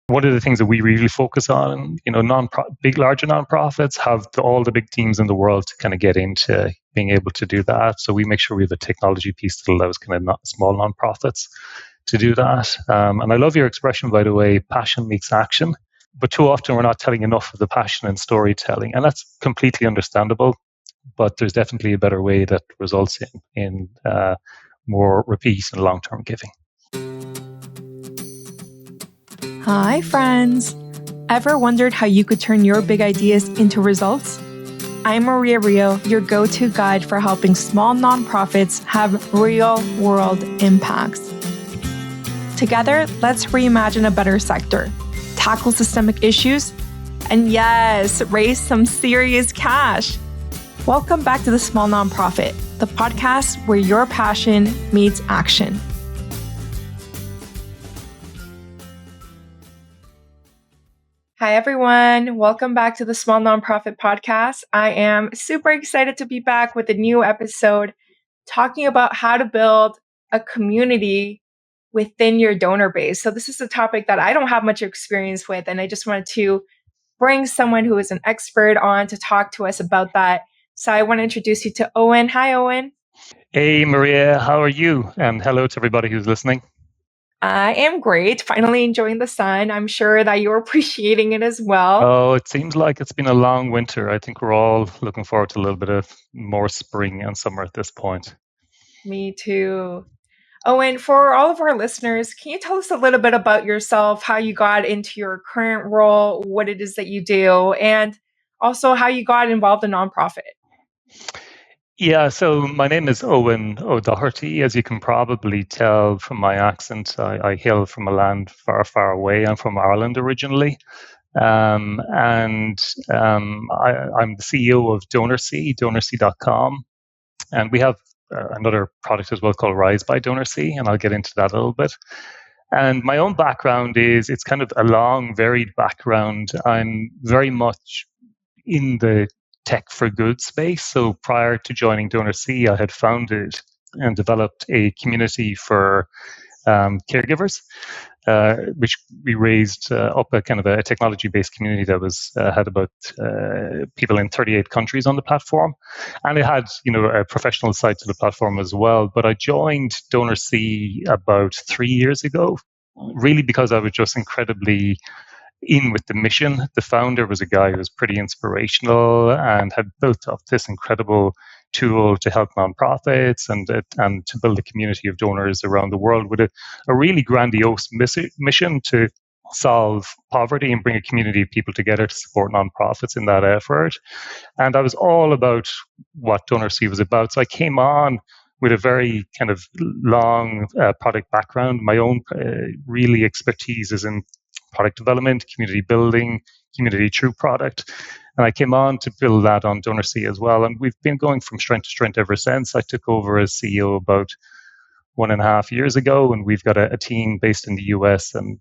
One of the things that we really focus on, larger nonprofits have all the big teams in the world to kind of get into being able to do that. So we make sure we have a technology piece that allows kind of small nonprofits to do that. And I love your expression, by the way, passion meets action. But too often we're not telling enough of the passion in storytelling. And that's completely understandable. But there's definitely a better way that results in more repeat and long-term giving. Hi, friends. Ever wondered how you could turn your big ideas into results? I'm Maria Rio, your go-to guide for helping small nonprofits have real-world impacts. Together, let's reimagine a better sector, tackle systemic issues, and yes, raise some serious cash. Welcome back to The Small Nonprofit, the podcast where your passion meets action. Hi, everyone. Welcome back to the Small Nonprofit Podcast. I am super excited to be back with a new episode talking about how to build a community within your donor base. So this is a topic that I don't have much experience with, and I just wanted to bring someone who is an expert on to talk to us about that. So I want to introduce you to Owen. Hi, Owen. Hey, Maria. How are you? And hello to everybody who's listening. I am great. Finally enjoying the sun. I'm sure that you're appreciating it as well. Oh, it seems like it's been a long winter. I think we're all looking forward to a little bit of more spring and summer at this point. Me too. Owen, for all of our listeners, can you tell us a little bit about yourself, how you got into your current role, what it is that you do, and also how you got involved in nonprofit? Yeah, so my name is Owen O'Doherty. As you can probably tell from my accent, I hail from a land far, far away. I'm from Ireland originally. I'm the CEO of DonorSee, DonorSee.com. And we have another product as well called Rise by DonorSee, and I'll get into that a little bit. And my own background it's kind of a long, varied background. I'm very much in the tech for good space. So prior to joining DonorSee, I had founded and developed a community for caregivers, which we raised up a kind of a technology-based community that was had about people in 38 countries on the platform, and it had a professional side to the platform as well. But I joined DonorSee about 3 years ago, really because I was just incredibly in with the mission. The founder was a guy who was pretty inspirational and had built up this incredible tool to help nonprofits and to build a community of donors around the world with a really grandiose mission to solve poverty and bring a community of people together to support nonprofits in that effort. And I was all about what DonorSee was about. So I came on with a very kind of long product background. My own really expertise is in product development, community building, community through product. And I came on to build that on DonorSee as well. And we've been going from strength to strength ever since. I took over as CEO about 1.5 years ago, and we've got a team based in the US, and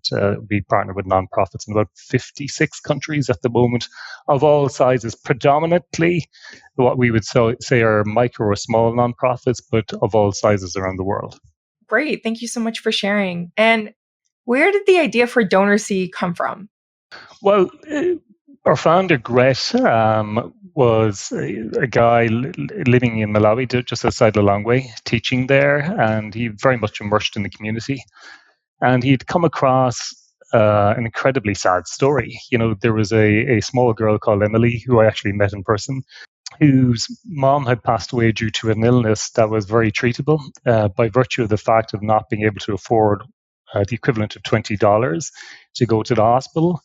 we partner with nonprofits in about 56 countries at the moment, of all sizes, predominantly what we would say are micro or small nonprofits, but of all sizes around the world. Great. Thank you so much for sharing. And where did the idea for DonorSee come from? Well, our founder, Gret, was a guy living in Malawi, just outside Lilongwe, teaching there, and he very much immersed in the community. And he'd come across an incredibly sad story. There was a small girl called Emily, who I actually met in person, whose mom had passed away due to an illness that was very treatable by virtue of the fact of not being able to afford the equivalent of $20 to go to the hospital.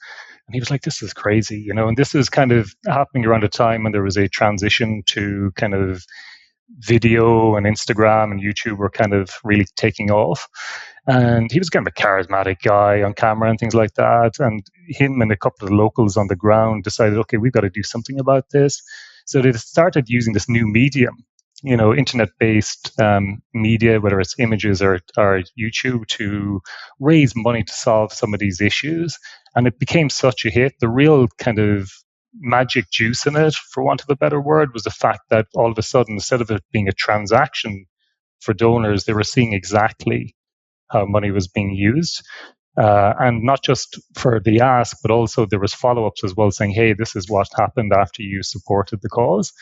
And he was like, this is crazy, and this is kind of happening around a time when there was a transition to kind of video, and Instagram and YouTube were kind of really taking off. And he was kind of a charismatic guy on camera and things like that. And him and a couple of the locals on the ground decided, okay, we've got to do something about this. So they started using this new medium, internet-based media, whether it's images or YouTube, to raise money to solve some of these issues. And it became such a hit. The real kind of magic juice in it, for want of a better word, was the fact that all of a sudden, instead of it being a transaction for donors, they were seeing exactly how money was being used. And not just for the ask, but also there was follow-ups as well, saying, "Hey, this is what happened after you supported the cause."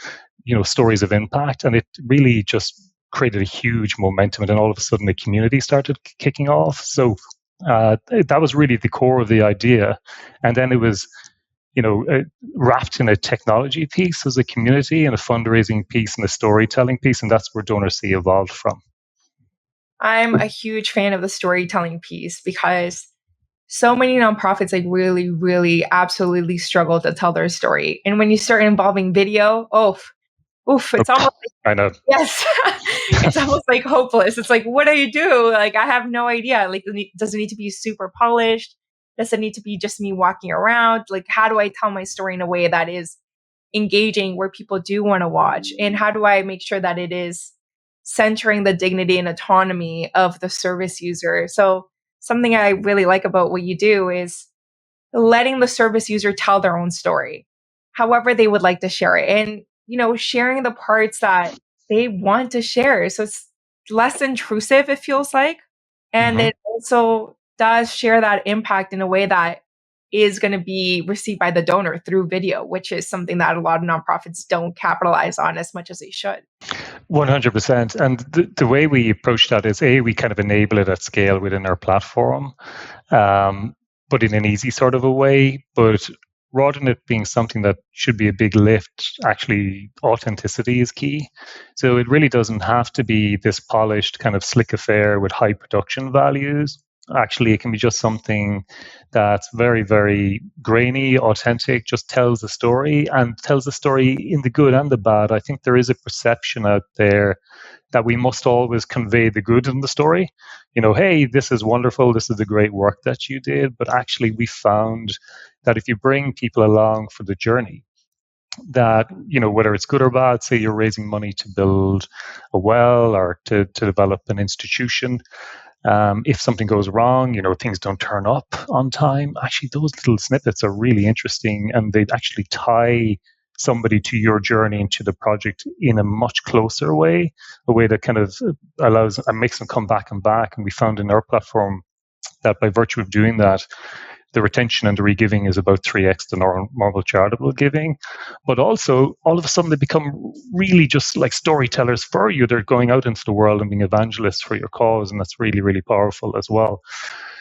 Stories of impact, and it really just created a huge momentum. And then all of a sudden, the community started kicking off. So that was really the core of the idea. And then it was, wrapped in a technology piece as a community, and a fundraising piece, and a storytelling piece, and that's where DonorSee evolved from. I'm a huge fan of the storytelling piece because so many nonprofits really, really, absolutely struggle to tell their story. And when you start involving video, it's almost I know. yes, it's almost like hopeless. It's like, what do you do? Like, I have no idea. Like, does it need to be super polished? Does it need to be just me walking around? Like, how do I tell my story in a way that is engaging, where people do want to watch? And how do I make sure that it is centering the dignity and autonomy of the service user? So something I really like about what you do is letting the service user tell their own story, however they would like to share it. And, sharing the parts that they want to share. So it's less intrusive, it feels like. And it also does share that impact in a way that is going to be received by the donor through video, which is something that a lot of nonprofits don't capitalize on as much as they should. 100%. And the way we approach that is, we kind of enable it at scale within our platform, but in an easy sort of a way. But rather than it being something that should be a big lift, actually authenticity is key. So it really doesn't have to be this polished kind of slick affair with high production values. Actually, it can be just something that's very, very grainy, authentic, just tells the story, and tells the story in the good and the bad. I think there is a perception out there that we must always convey the good in the story. Hey, this is wonderful, this is the great work that you did. But actually, we found that if you bring people along for the journey, that, whether it's good or bad, say you're raising money to build a well or to develop an institution, if something goes wrong, things don't turn up on time, actually those little snippets are really interesting, and they actually tie somebody to your journey and to the project in a much closer way, a way that kind of allows and makes them come back and back. And we found in our platform that by virtue of doing that, the retention and the re-giving is about 3x the normal charitable giving. But also, all of a sudden, they become really just like storytellers for you. They're going out into the world and being evangelists for your cause, and that's really, really powerful as well.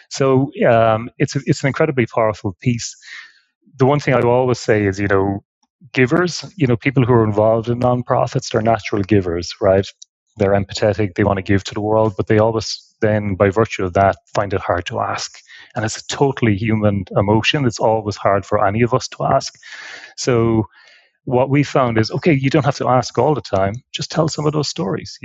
So it's an incredibly powerful piece. The one thing I always say is, givers, people who are involved in nonprofits, they're natural givers, right? They're empathetic, they want to give to the world, but they always then, by virtue of that, find it hard to ask. And it's a totally human emotion. It's always hard for any of us to ask. So what we found is, okay, you don't have to ask all the time. Just tell some of those stories,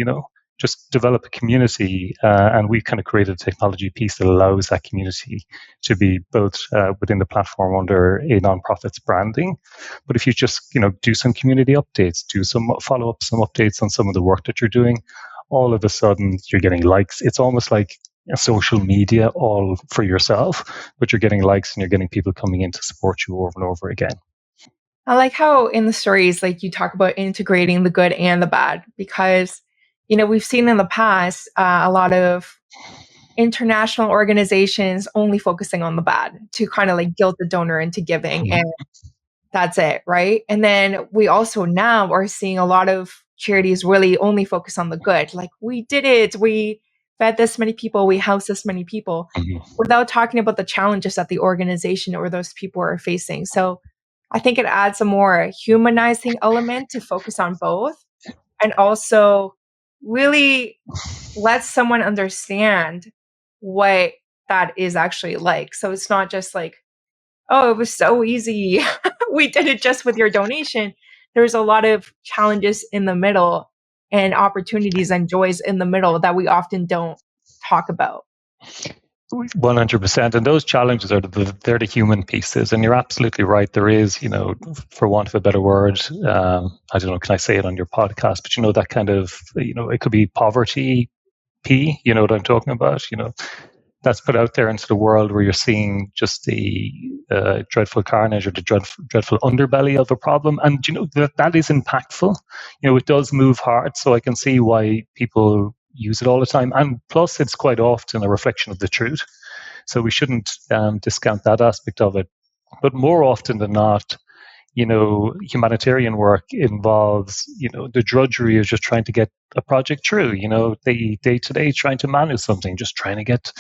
just develop a community. And we've kind of created a technology piece that allows that community to be built within the platform under a nonprofit's branding. But if you just, do some community updates, do some follow-up, some updates on some of the work that you're doing, all of a sudden you're getting likes. It's almost like a social media all for yourself, but you're getting likes and you're getting people coming in to support you over and over again. I like how in the stories, like you talk about integrating the good and the bad, because, we've seen in the past a lot of international organizations only focusing on the bad to kind of like guilt the donor into giving. And that's it, right? And then we also now are seeing a lot of charities really only focus on the good. Like, we did it. We fed this many people. We housed this many people, without talking about the challenges that the organization or those people are facing. So I think it adds a more humanizing element to focus on both, and also really lets someone understand what that is actually like. So it's not just like, oh, it was so easy. We did it just with your donation. There's a lot of challenges in the middle and opportunities and joys in the middle that we often don't talk about. 100%. And those challenges they're the human pieces. And you're absolutely right. There is, for want of a better word, I don't know, can I say it on your podcast? But, that kind of, it could be poverty you know what I'm talking about? That's put out there into the world, where you're seeing just the dreadful carnage or the dreadful underbelly of a problem. And, that is impactful. It does move hard. So I can see why people use it all the time. And plus, it's quite often a reflection of the truth. So we shouldn't discount that aspect of it. But more often than not, humanitarian work involves, the drudgery of just trying to get a project through, the day to day trying to manage something, just trying to get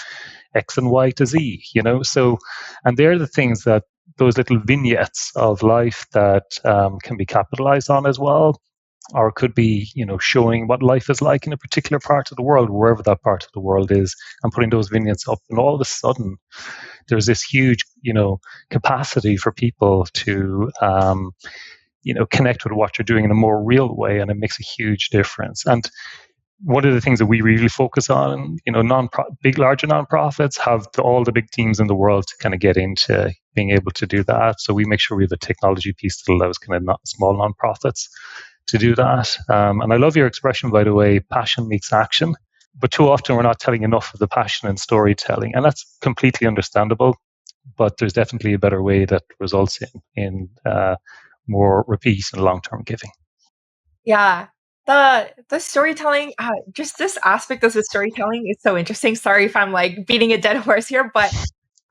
X and Y to Z, So, and they're the things that those little vignettes of life that can be capitalized on as well, or could be, showing what life is like in a particular part of the world, wherever that part of the world is, and putting those vignettes up. And all of a sudden, there's this huge, capacity for people to, connect with what you're doing in a more real way, and it makes a huge difference. And one of the things that we really focus on, larger nonprofits have all the big teams in the world to kind of get into being able to do that. So we make sure we have a technology piece that allows kind of small nonprofits to do that. And I love your expression, by the way, passion meets action. But too often we're not telling enough of the passion in storytelling, and that's completely understandable. But there's definitely a better way that results in more repeat and long-term giving. Yeah. The storytelling, just this aspect of the storytelling is so interesting. Sorry if I'm like beating a dead horse here, but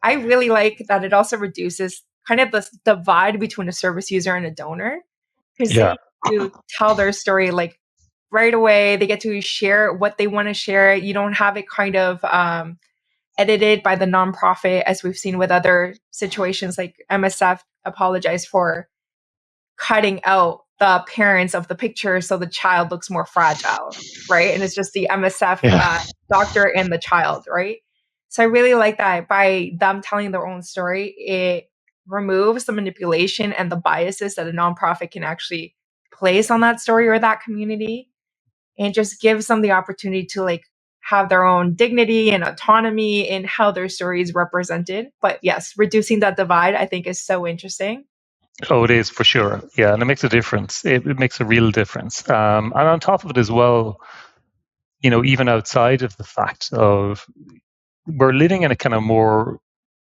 I really like that it also reduces kind of the divide between a service user and a donor, because they Yeah. get to tell their story like right away. They get to share what they want to share. You don't have it kind of edited by the nonprofit, as we've seen with other situations like MSF apologized for cutting out the parents of the picture so the child looks more fragile, right? And it's just the MSF doctor and the child, right? So I really like that by them telling their own story, it removes the manipulation and the biases that a nonprofit can actually place on that story or that community, and just gives them the opportunity to like have their own dignity and autonomy in how their story is represented. But yes, reducing that divide, I think, is so interesting. Oh, it is for sure. Yeah, and it makes a difference. It makes a real difference. And on top of it as well, even outside of the fact of we're living in a kind of more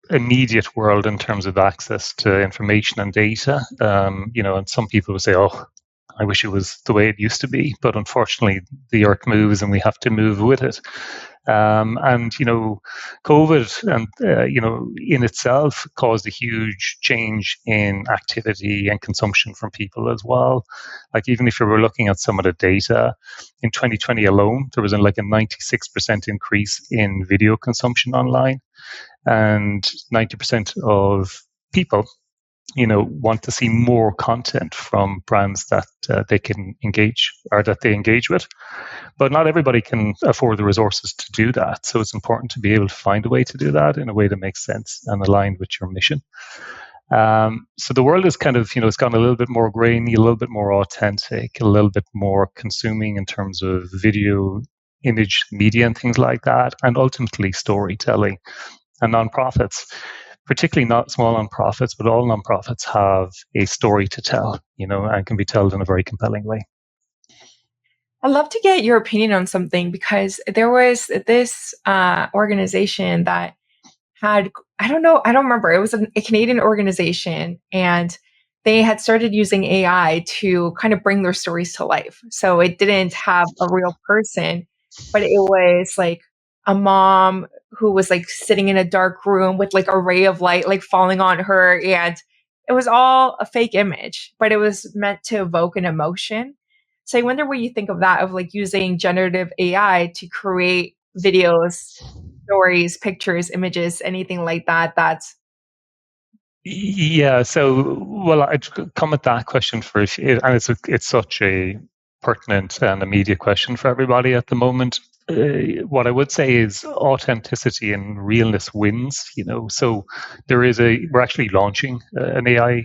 immediate world in terms of access to information and data. And some people will say, "Oh, I wish it was the way it used to be," but unfortunately, the earth moves, and we have to move with it. And COVID and in itself caused a huge change in activity and consumption from people as well. Like even if you were looking at some of the data in 2020 alone, there was like a 96% increase in video consumption online, and 90% of people want to see more content from brands that they can engage or that they engage with. But not everybody can afford the resources to do that. So it's important to be able to find a way to do that in a way that makes sense and aligned with your mission. So the world is kind of, it's gone a little bit more grainy, a little bit more authentic, a little bit more consuming in terms of video, image, media, and things like that, and ultimately storytelling. And nonprofits, particularly not small nonprofits, but all nonprofits have a story to tell, and can be told in a very compelling way. I'd love to get your opinion on something, because there was this organization that had, I don't know, I don't remember. It was a Canadian organization, and they had started using AI to kind of bring their stories to life. So it didn't have a real person, but it was like a mom who was like sitting in a dark room with like a ray of light like falling on her. And it was all a fake image, but it was meant to evoke an emotion. So I wonder what you think of that, of like using generative AI to create videos, stories, pictures, images, anything like that. That's Yeah. So, well, I'd come at that question first, and it's such a pertinent and immediate question for everybody at the moment. What I would say is authenticity and realness wins. So we're actually launching an AI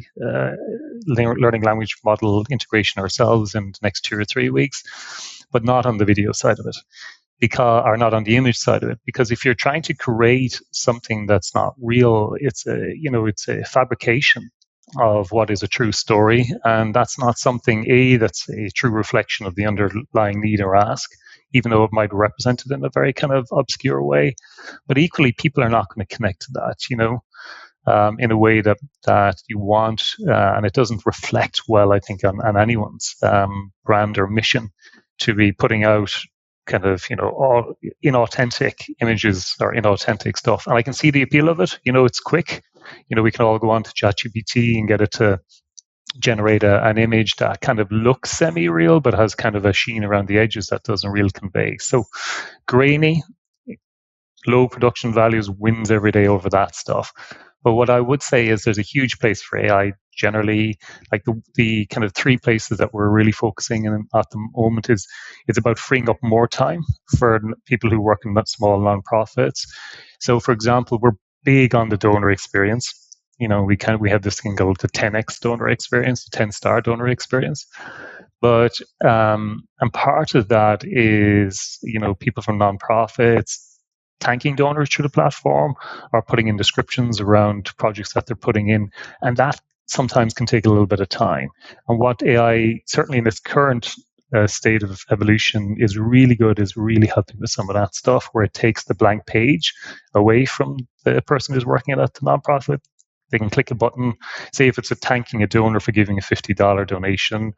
learning language model integration ourselves in the next 2 or 3 weeks, but not on the video side of it, or not on the image side of it, because if you're trying to create something that's not real, it's a fabrication of what is a true story, and that's not something that's a true reflection of the underlying need or ask, even though it might be represented in a very kind of obscure way. But equally, people are not going to connect to that, in a way that you want, and it doesn't reflect well, I think, on anyone's brand or mission to be putting out kind of, all inauthentic images or inauthentic stuff. And I can see the appeal of it. It's quick. We can all go on to ChatGPT and get it to generate an image that kind of looks semi-real, but has kind of a sheen around the edges that doesn't really convey. So grainy, low production values wins every day over that stuff. But what I would say is there's a huge place for AI generally. Like the kind of three places that we're really focusing in at the moment is it's about freeing up more time for people who work in small nonprofits. So, for example, we're big on the donor experience. We have this thing called the 10x donor experience, the 10-star donor experience. But and part of that is people from nonprofits thanking donors through the platform or putting in descriptions around projects that they're putting in, and that sometimes can take a little bit of time. And what AI, certainly in its current state of evolution, is really good is really helping with some of that stuff, where it takes the blank page away from the person who's working at the nonprofit. They can click a button. Say if it's thanking a donor for giving a $50 donation,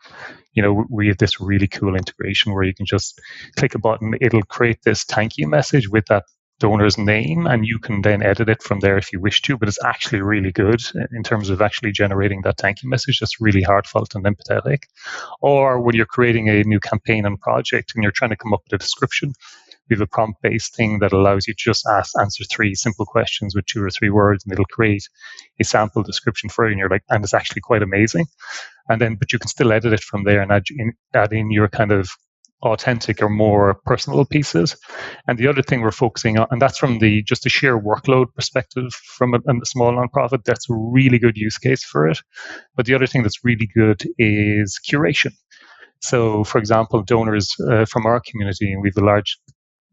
we have this really cool integration where you can just click a button. It'll create this thank you message with that donor's name, and you can then edit it from there if you wish to. But it's actually really good in terms of actually generating that thank you message that's really heartfelt and empathetic. Or when you're creating a new campaign and project and you're trying to come up with a description, we have a prompt-based thing that allows you to just answer 3 simple questions with 2 or 3 words, and it'll create a sample description for you. And you're like, and it's actually quite amazing. And then, but you can still edit it from there and add in your kind of authentic or more personal pieces. And the other thing we're focusing on, and that's from just the sheer workload perspective from a small nonprofit, that's a really good use case for it. But the other thing that's really good is curation. So, for example, donors from our community, and we have a large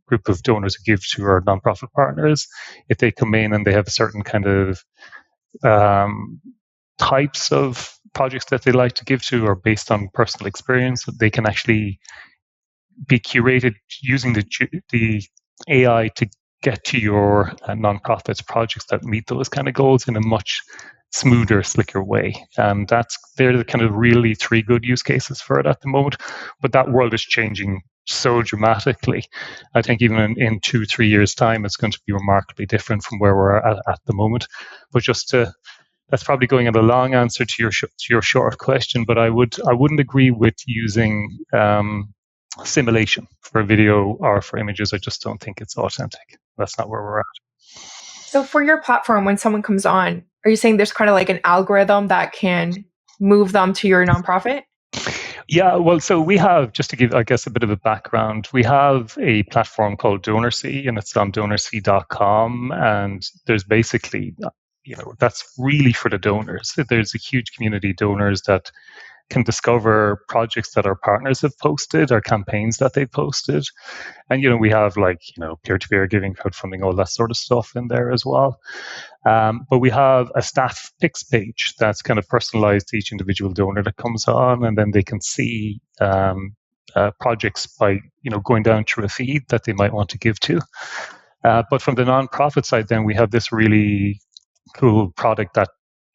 group of donors who give to our nonprofit partners, if they come in and they have a certain kind of types of projects that they like to give to, or based on personal experience, they can actually be curated using the AI to get to your nonprofit's projects that meet those kind of goals in a much smoother, slicker way. And they're the kind of really 3 good use cases for it at the moment. But that world is changing so dramatically. I think even in 2-3 years' time, it's going to be remarkably different from where we're at the moment. But that's probably going at a long answer to your short question. But I wouldn't agree with using simulation for video or for images. I just don't think it's authentic. That's not where we're at. So for your platform, when someone comes on, are you saying there's kind of like an algorithm that can move them to your nonprofit? Yeah, well, so we have, just to give, I guess, a bit of a background, we have a platform called DonorSee, and it's on DonorSee.com. And there's basically, that's really for the donors. There's a huge community of donors that can discover projects that our partners have posted or campaigns that they posted. And, we have peer-to-peer giving, crowdfunding, all that sort of stuff in there as well. But we have a staff picks page that's kind of personalized to each individual donor that comes on, and then they can see projects by, going down through a feed that they might want to give to. But from the nonprofit side, then we have this really cool product that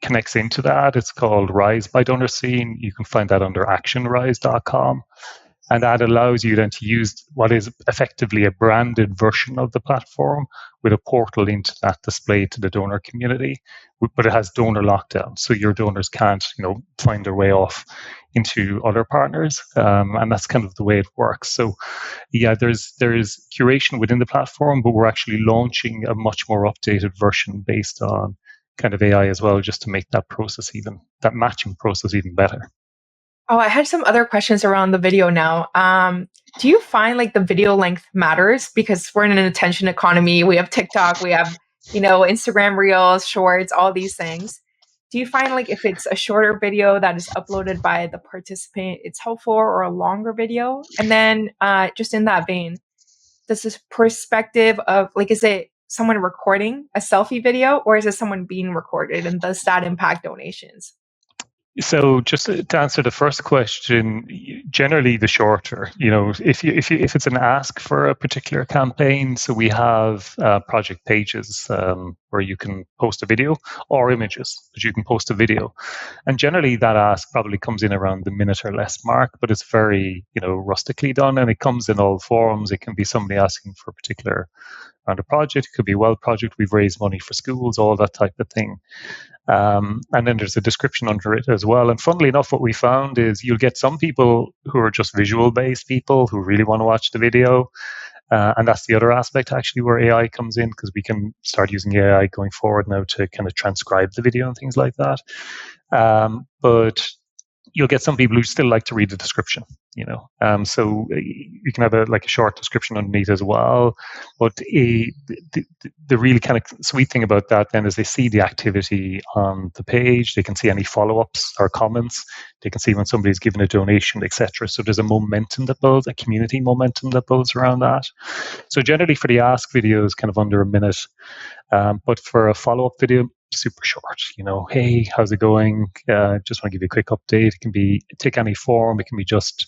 connects into that. It's called Rise by DonorSee. You can find that under actionrise.com. And that allows you then to use what is effectively a branded version of the platform with a portal into that display to the donor community. But it has donor lockdown, so your donors can't, find their way off into other partners. And that's kind of the way it works. So, yeah, there's curation within the platform, but we're actually launching a much more updated version based on kind of AI as well, just to make that matching process even better. Oh, I had some other questions around the video now. Do you find the video length matters? Because we're in an attention economy. We have TikTok, we have, Instagram Reels, Shorts, all these things. Do you find if it's a shorter video that is uploaded by the participant, it's helpful, or a longer video? And then just in that vein, does this perspective of is it someone recording a selfie video, or is it someone being recorded, and does that impact donations? So just to answer the first question, generally the shorter, if it's an ask for a particular campaign, so we have project pages where you can post a video or images, but you can post a video. And generally that ask probably comes in around the minute or less mark, but it's very, rustically done, and it comes in all forms. It can be somebody asking for a particular around a project. It could be a well project. We've raised money for schools, all that type of thing. And then there's a description under it as well. And funnily enough, what we found is you'll get some people who are just visual-based people who really want to watch the video. And that's the other aspect, actually, where AI comes in, because we can start using AI going forward now to kind of transcribe the video and things like that. But you'll get some people who still like to read the description, so you can have a short description underneath as well. But the really kind of sweet thing about that then is they see the activity on the page. They can see any follow-ups or comments. They can see when somebody's given a donation, etc. So there's a momentum that builds, a community momentum that builds around that. So generally for the ask videos, kind of under a minute. But for a follow-up video, super short, hey, how's it going? Just want to give you a quick update. It can be take any form. It can be just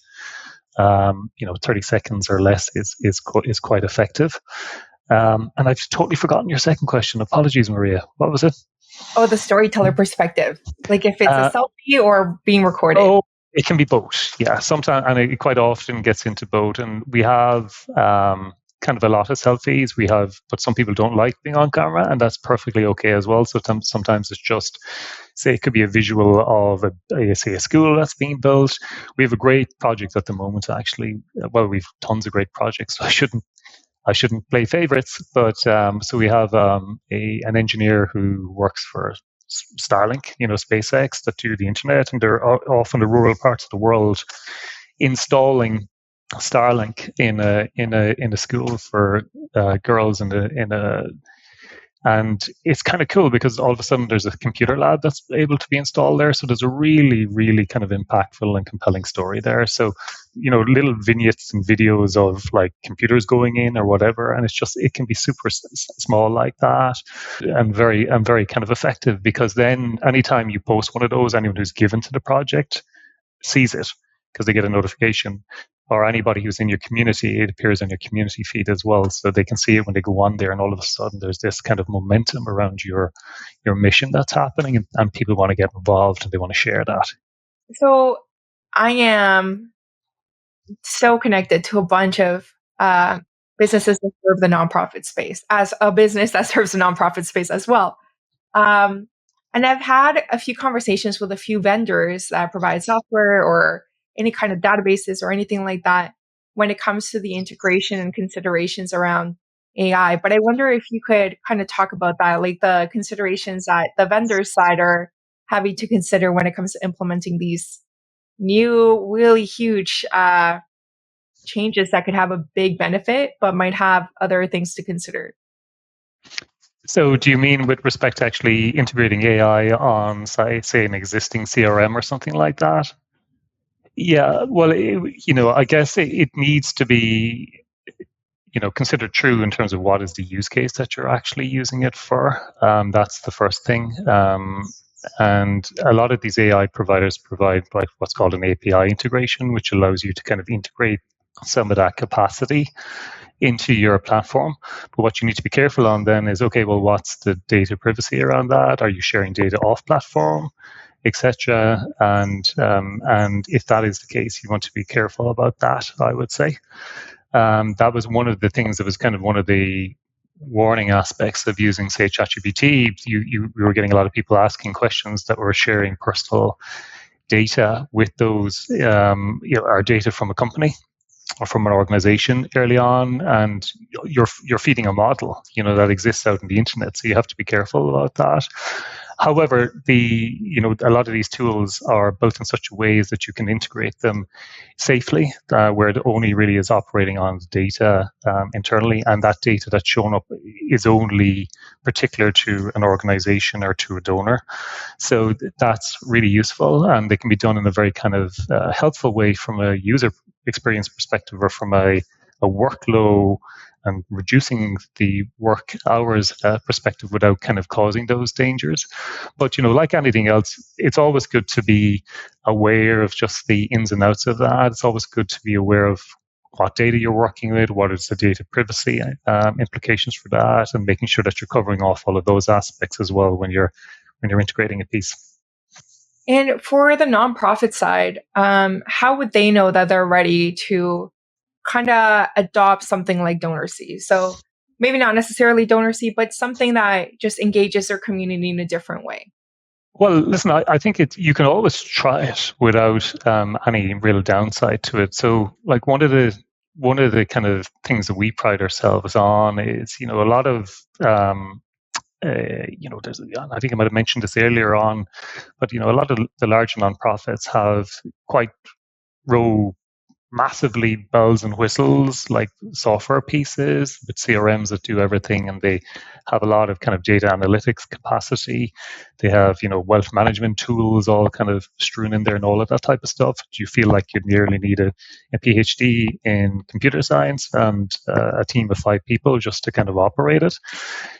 30 seconds or less is quite effective. And I've totally forgotten your second question. Apologies, Maria. What was it? Oh, the storyteller perspective. Like if it's a selfie or being recorded. Oh, it can be both. Yeah, sometimes, and it quite often gets into both. And we have kind of a lot of selfies. But some people don't like being on camera, and that's perfectly okay as well. So sometimes it's just, say, it could be a visual of a school that's being built. We have a great project at the moment, actually. Well, we've tons of great projects, so I shouldn't play favorites, but so we have an engineer who works for Starlink, SpaceX, that do the internet, and they're off in the rural parts of the world installing Starlink in a school for girls and it's kind of cool because all of a sudden there's a computer lab that's able to be installed there. So there's a really, really kind of impactful and compelling story there. So, little vignettes and videos of like computers going in or whatever. And it can be super small like that and very kind of effective, because then anytime you post one of those, anyone who's given to the project sees it because they get a notification. Or anybody who's in your community, it appears on your community feed as well, so they can see it when they go on there, and all of a sudden there's this kind of momentum around your mission that's happening, and people want to get involved and they want to share that. So I am so connected to a bunch of businesses that serve the nonprofit space, as a business that serves the nonprofit space as well. And I've had a few conversations with a few vendors that provide software or any kind of databases or anything like that when it comes to the integration and considerations around AI. But I wonder if you could kind of talk about that, like the considerations that the vendor side are having to consider when it comes to implementing these new, really huge changes that could have a big benefit, but might have other things to consider. So do you mean with respect to actually integrating AI on, say an existing CRM or something like that? Yeah, well, I guess it needs to be, considered true in terms of what is the use case that you're actually using it for. That's the first thing. And a lot of these AI providers provide what's called an API integration, which allows you to kind of integrate some of that capacity into your platform. But what you need to be careful on then is, okay, well, what's the data privacy around that? Are you sharing data off platform, etc.? And if that is the case, you want to be careful about that, I would say. That was one of the things that was kind of one of the warning aspects of using, say, ChatGPT. You were getting a lot of people asking questions that were sharing personal data with those, our data from a company or from an organization early on, and you're feeding a model, that exists out in the internet. So you have to be careful about that. However, a lot of these tools are built in such ways that you can integrate them safely, where it only really is operating on data internally, and that data that's shown up is only particular to an organization or to a donor. So that's really useful, and they can be done in a very kind of helpful way from a user experience perspective, or from a workflow and reducing the work hours perspective without kind of causing those dangers. But, like anything else, it's always good to be aware of just the ins and outs of that. It's always good to be aware of what data you're working with, what is the data privacy implications for that, and making sure that you're covering off all of those aspects as well when you're integrating a piece. And for the nonprofit side, how would they know that they're ready to kind of adopt something like DonorSee? So maybe not necessarily DonorSee, but something that just engages their community in a different way. Well, listen, I think you can always try it without any real downside to it. So, like one of the kind of things that we pride ourselves on is, a lot of there's, I think I might have mentioned this earlier on, but a lot of the larger nonprofits have quite massively bells and whistles like software pieces with CRMs that do everything, and they have a lot of kind of data analytics capacity. They have wealth management tools all kind of strewn in there and all of that type of stuff. Do you feel like you nearly need a PhD in computer science and a team of 5 people just to kind of operate it?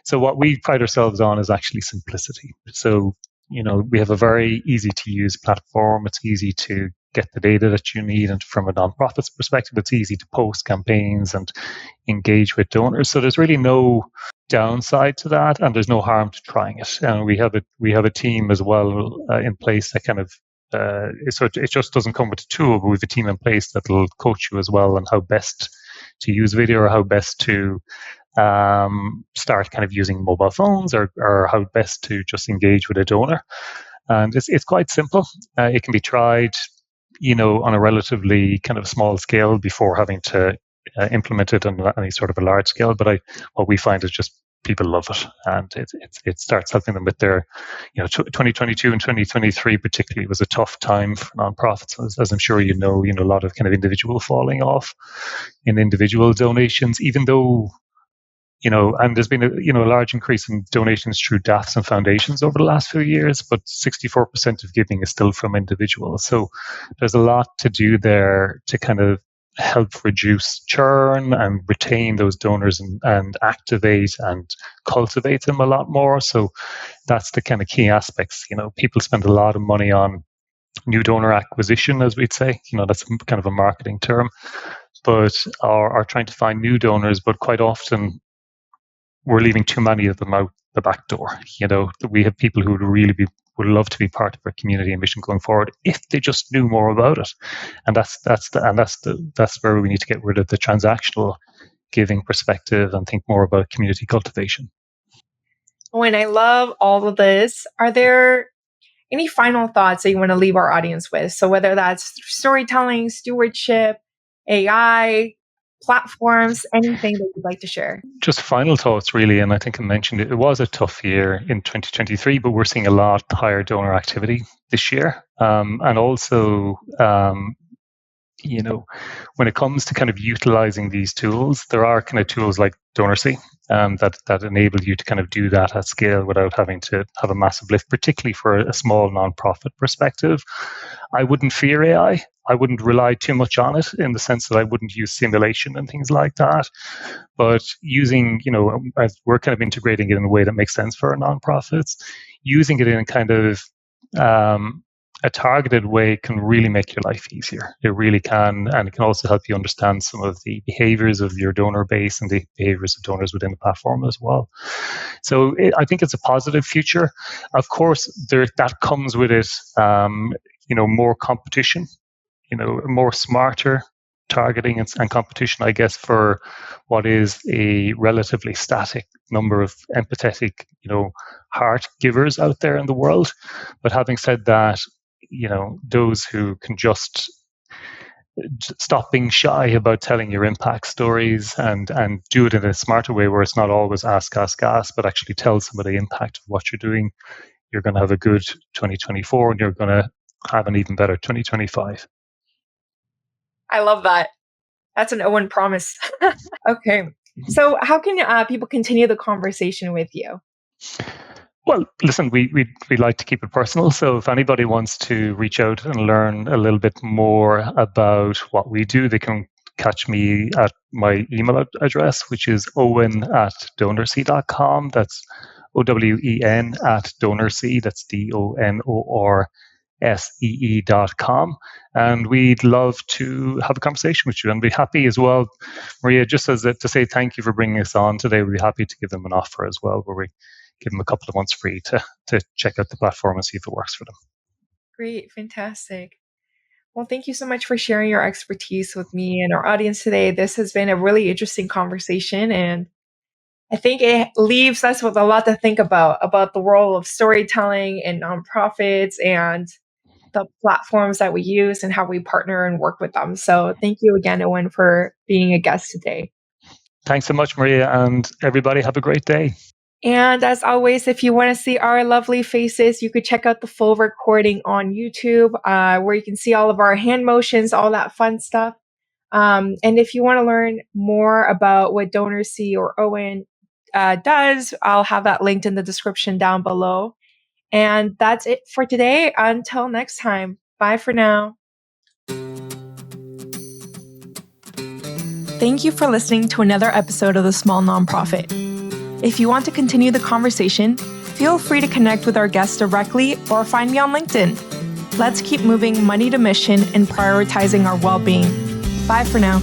So what we pride ourselves on is actually simplicity. So we have a very easy to use platform. It's easy to get the data that you need, and from a nonprofit's perspective, it's easy to post campaigns and engage with donors. So there's really no downside to that, and there's no harm to trying it. And we have a team as well in place that kind of so it just doesn't come with a tool, but we have a team in place that will coach you as well on how best to use video, or how best to start kind of using mobile phones, or how best to just engage with a donor. And it's quite simple. It can be tried on a relatively kind of small scale before having to implement it on any sort of a large scale. But what we find is just people love it, and it starts helping them with their, 2022 and 2023 particularly was a tough time for nonprofits, as I'm sure a lot of kind of individual falling off in individual donations, even though. And there's been a large increase in donations through DAFs and foundations over the last few years, but 64% of giving is still from individuals. So there's a lot to do there to kind of help reduce churn and retain those donors, and activate and cultivate them a lot more. So that's the kind of key aspects. People spend a lot of money on new donor acquisition, as we'd say. That's kind of a marketing term, but are trying to find new donors, but quite often we're leaving too many of them out the back door. We have people who would love to be part of our community and mission going forward if they just knew more about it. And that's where we need to get rid of the transactional giving perspective and think more about community cultivation. Owen, I love all of this. Are there any final thoughts that you want to leave our audience with? So whether that's storytelling, stewardship, AI, platforms, anything that you'd like to share? Just final thoughts, really. And I think I mentioned it was a tough year in 2023, but we're seeing a lot higher donor activity this year. And also, when it comes to kind of utilizing these tools, there are kind of tools like DonorSee that enable you to kind of do that at scale without having to have a massive lift, particularly for a small nonprofit perspective. I wouldn't fear AI. I wouldn't rely too much on it, in the sense that I wouldn't use simulation and things like that. But using, as we're kind of integrating it in a way that makes sense for our nonprofits, using it in kind of a targeted way can really make your life easier. It really can, and it can also help you understand some of the behaviors of your donor base and the behaviors of donors within the platform as well. So I think it's a positive future. Of course, that comes with it, more competition, more smarter targeting and competition, I guess, for what is a relatively static number of empathetic, heart givers out there in the world. But having said that, those who can just stop being shy about telling your impact stories and do it in a smarter way, where it's not always ask, but actually tell somebody the impact of what you're doing, you're going to have a good 2024, and you're going to have an even better 2025. I love that. That's an Owen promise. Okay. So how can people continue the conversation with you? Well, listen, we like to keep it personal. So if anybody wants to reach out and learn a little bit more about what we do, they can catch me at my email address, which is owen@donorsee.com. That's OWEN at DonorSee. That's DONORSEE.com. And we'd love to have a conversation with you and be happy as well, Maria, just as to say thank you for bringing us on today. We'd be happy to give them an offer as well, where we give them a couple of months free to check out the platform and see if it works for them. Great. Fantastic. Well, thank you so much for sharing your expertise with me and our audience today. This has been a really interesting conversation, and I think it leaves us with a lot to think about the role of storytelling and nonprofits and the platforms that we use and how we partner and work with them. So thank you again, Owen, for being a guest today. Thanks so much, Maria, and everybody have a great day. And as always, if you want to see our lovely faces, you could check out the full recording on YouTube, where you can see all of our hand motions, all that fun stuff. And if you want to learn more about what DonorSee or Owen does, I'll have that linked in the description down below. And that's it for today. Until next time, bye for now. Thank you for listening to another episode of The Small Nonprofit. If you want to continue the conversation, feel free to connect with our guests directly or find me on LinkedIn. Let's keep moving money to mission and prioritizing our well-being. Bye for now.